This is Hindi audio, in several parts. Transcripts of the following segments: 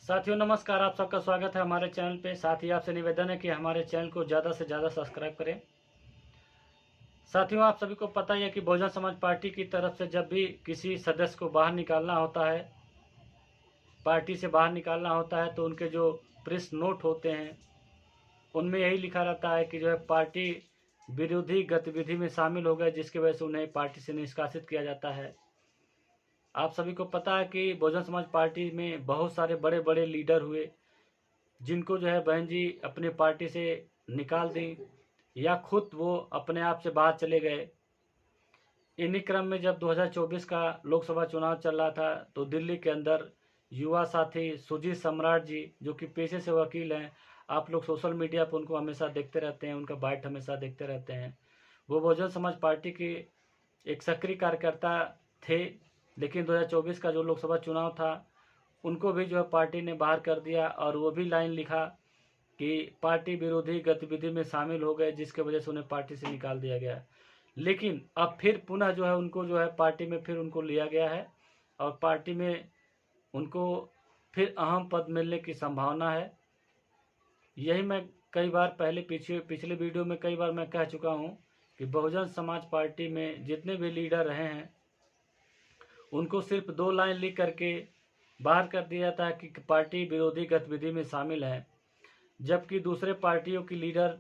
साथियों नमस्कार, आप सबका स्वागत है हमारे चैनल पे। साथ ही आपसे निवेदन है कि हमारे चैनल को ज़्यादा से ज़्यादा सब्सक्राइब करें। साथियों, आप सभी को पता ही है कि बहुजन समाज पार्टी की तरफ से जब भी किसी सदस्य को बाहर निकालना होता है, पार्टी से बाहर निकालना होता है, तो उनके जो प्रेस नोट होते हैं उनमें यही लिखा रहता है कि जो है पार्टी विरोधी गतिविधि में शामिल हो गए, जिसकी वजह से उन्हें पार्टी से निष्कासित किया जाता है। आप सभी को पता है कि बहुजन समाज पार्टी में बहुत सारे बड़े बड़े लीडर हुए, जिनको जो है बहन जी अपनी पार्टी से निकाल दी या खुद वो अपने आप से बाहर चले गए। इन्हीं क्रम में जब 2024 का लोकसभा चुनाव चल रहा था, तो दिल्ली के अंदर युवा साथी सुजीत सम्राट जी, जो कि पेशे से वकील हैं, आप लोग सोशल मीडिया पर उनको हमेशा देखते रहते हैं, उनका बाइट हमेशा देखते रहते हैं। वो बहुजन समाज पार्टी के एक सक्रिय कार्यकर्ता थे, लेकिन 2024 का जो लोकसभा चुनाव था उनको भी जो है पार्टी ने बाहर कर दिया, और वो भी लाइन लिखा कि पार्टी विरोधी गतिविधि में शामिल हो गए, जिसके वजह से उन्हें पार्टी से निकाल दिया गया। लेकिन अब फिर पुनः जो है उनको जो है पार्टी में फिर उनको लिया गया है, और पार्टी में उनको फिर अहम पद मिलने की संभावना है। यही मैं कई बार पहले पिछले वीडियो में कई बार मैं कह चुका हूँ कि बहुजन समाज पार्टी में जितने भी लीडर रहे हैं उनको सिर्फ 2 लाइन लिख करके बाहर कर दिया जाता है कि पार्टी विरोधी गतिविधि में शामिल है, जबकि दूसरे पार्टियों की लीडर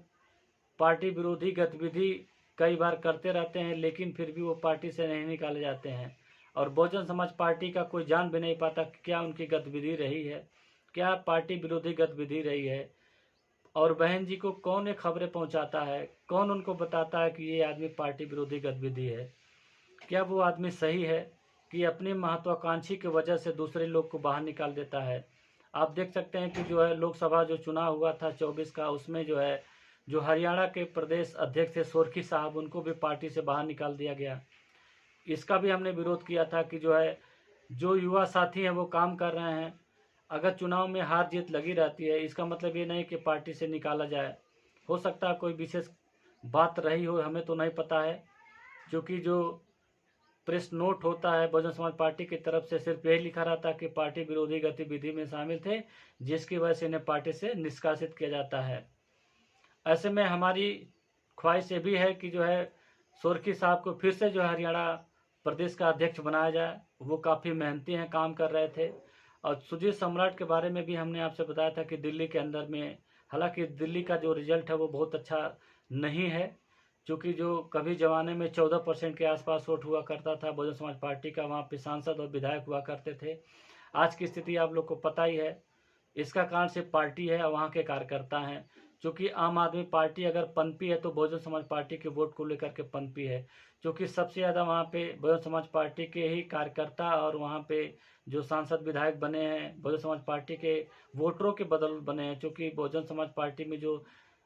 पार्टी विरोधी गतिविधि कई बार करते रहते हैं, लेकिन फिर भी वो पार्टी से नहीं निकाले जाते हैं। और बहुजन समाज पार्टी का कोई जान भी नहीं पाता कि क्या उनकी गतिविधि रही है, क्या पार्टी विरोधी गतिविधि रही है, और बहन जी को कौन ये खबरें पहुंचाता है, कौन उनको बताता है कि ये आदमी पार्टी विरोधी गतिविधि है। क्या वो आदमी सही है कि अपनी महत्वाकांक्षी की वजह से दूसरे लोग को बाहर निकाल देता है। आप देख सकते हैं कि जो है लोकसभा जो चुनाव हुआ था 24 का, उसमें जो है जो हरियाणा के प्रदेश अध्यक्ष थे सोरखी साहब, उनको भी पार्टी से बाहर निकाल दिया गया। इसका भी हमने विरोध किया था कि जो है जो युवा साथी हैं वो काम कर रहे हैं। अगर चुनाव में हार जीत लगी रहती है, इसका मतलब ये नहीं कि पार्टी से निकाला जाए। हो सकता है कोई विशेष बात रही हो, हमें तो नहीं पता है, क्योंकि जो प्रेस नोट होता है बहुजन समाज पार्टी की तरफ से सिर्फ यही लिखा रहता है कि पार्टी विरोधी गतिविधि में शामिल थे, जिसकी वजह से इन्हें पार्टी से निष्कासित किया जाता है। ऐसे में हमारी ख्वाहिश ये भी है कि जो है सोरखी साहब को फिर से जो है हरियाणा प्रदेश का अध्यक्ष बनाया जाए। वो काफ़ी मेहनती हैं, काम कर रहे थे। और सुजीत सम्राट के बारे में भी हमने आपसे बताया था कि दिल्ली के अंदर में, हालांकि दिल्ली का जो रिजल्ट है वो बहुत अच्छा नहीं है, क्योंकि जो कभी ज़माने में 14% के आसपास वोट हुआ करता था बहुजन समाज पार्टी का, वहाँ पे सांसद और विधायक हुआ करते थे। आज की स्थिति आप लोग को पता ही है। इसका कारण सिर्फ पार्टी है और वहाँ के कार्यकर्ता हैं। क्योंकि आम आदमी पार्टी अगर पनपी है तो बहुजन समाज पार्टी के वोट को लेकर के पनपी है, क्योंकि सबसे ज़्यादा वहाँ पे बहुजन समाज पार्टी के ही कार्यकर्ता और वहाँ पे जो सांसद विधायक बने हैं बहुजन समाज पार्टी के वोटरों के बदल बने हैं। क्योंकि बहुजन समाज पार्टी में जो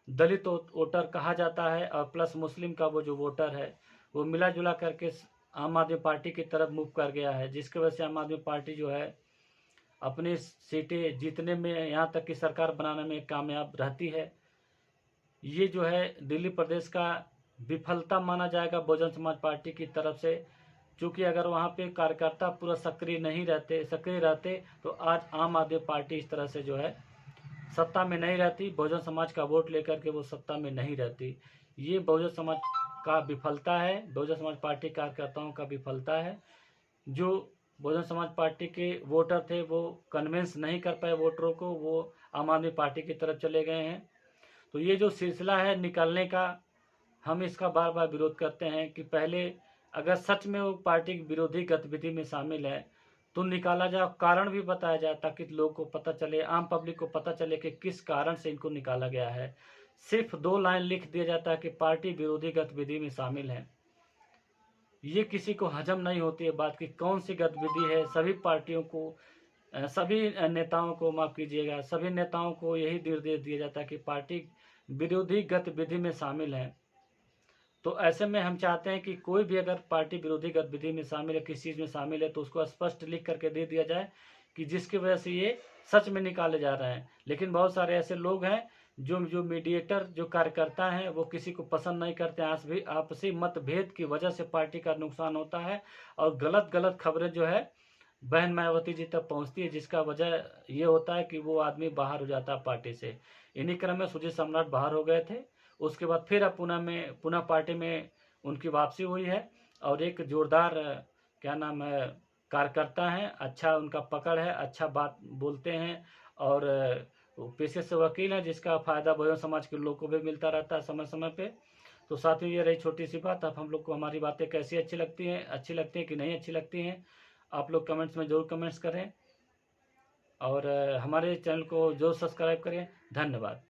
दलित वोटर कहा जाता है और प्लस मुस्लिम का वो जो वोटर है, वो मिला जुला करके आम आदमी पार्टी की तरफ मूव कर गया है, जिसकी वजह से आम आदमी पार्टी जो है अपनी सीटें जीतने में, यहाँ तक कि सरकार बनाने में कामयाब रहती है। ये जो है दिल्ली प्रदेश का विफलता माना जाएगा बहुजन समाज पार्टी की तरफ से, क्योंकि अगर वहाँ पे कार्यकर्ता पूरा सक्रिय रहते तो आज आम आदमी पार्टी इस तरह से जो है सत्ता में नहीं रहती, बहुजन समाज का वोट लेकर के वो सत्ता में नहीं रहती। ये बहुजन समाज का विफलता है, बहुजन समाज पार्टी कार्यकर्ताओं का विफलता है। जो बहुजन समाज पार्टी के वोटर थे वो कन्विंस नहीं कर पाए वोटरों को, वो आम आदमी पार्टी की तरफ चले गए हैं। तो ये जो सिलसिला है निकलने का, हम इसका बार बार विरोध करते हैं कि पहले अगर सच में वो पार्टी की विरोधी गतिविधि में शामिल है तो निकाला जाए, कारण भी बताया जाए, ताकि लोगों को पता चले, आम पब्लिक को पता चले कि किस कारण से इनको निकाला गया है। सिर्फ 2 लाइन लिख दिया जाता है कि पार्टी विरोधी गतिविधि में शामिल है। ये किसी को हजम नहीं होती है बात की कौन सी गतिविधि है। सभी पार्टियों को, सभी नेताओं को, माफ कीजिएगा, सभी नेताओं को यही निर्देश दिया जाता है कि पार्टी विरोधी गतिविधि में शामिल है। तो ऐसे में हम चाहते हैं कि कोई भी अगर पार्टी विरोधी गतिविधि में शामिल है, किसी चीज़ में शामिल है, तो उसको स्पष्ट लिख करके दे दिया जाए कि जिसकी वजह से ये सच में निकाले जा रहे हैं। लेकिन बहुत सारे ऐसे लोग हैं जो मीडिएटर, जो कार्यकर्ता हैं, वो किसी को पसंद नहीं करते हैं। आपसी मतभेद की वजह से पार्टी का नुकसान होता है और गलत खबरें जो है बहन मायावती जी तक पहुंचती है, जिसका वजह ये होता है कि वो आदमी बाहर हो जाता है पार्टी से। इन्हीं क्रम में सुजीत सम्राट बाहर हो गए थे। उसके बाद फिर अब पुनः पार्टी में उनकी वापसी हुई है और एक जोरदार क्या नाम है कार्यकर्ता हैं, अच्छा उनका पकड़ है, अच्छा बात बोलते हैं और पेशे से वकील हैं, जिसका फायदा बहुजन समाज के लोगों को भी मिलता रहता है समय समय पे। तो साथियों, ये रही छोटी सी बात। अब हम लोग को हमारी बातें कैसी अच्छी लगती हैं कि नहीं अच्छी लगती हैं, आप लोग कमेंट्स में ज़रूर कमेंट्स करें और हमारे चैनल को जो सब्सक्राइब करें। धन्यवाद।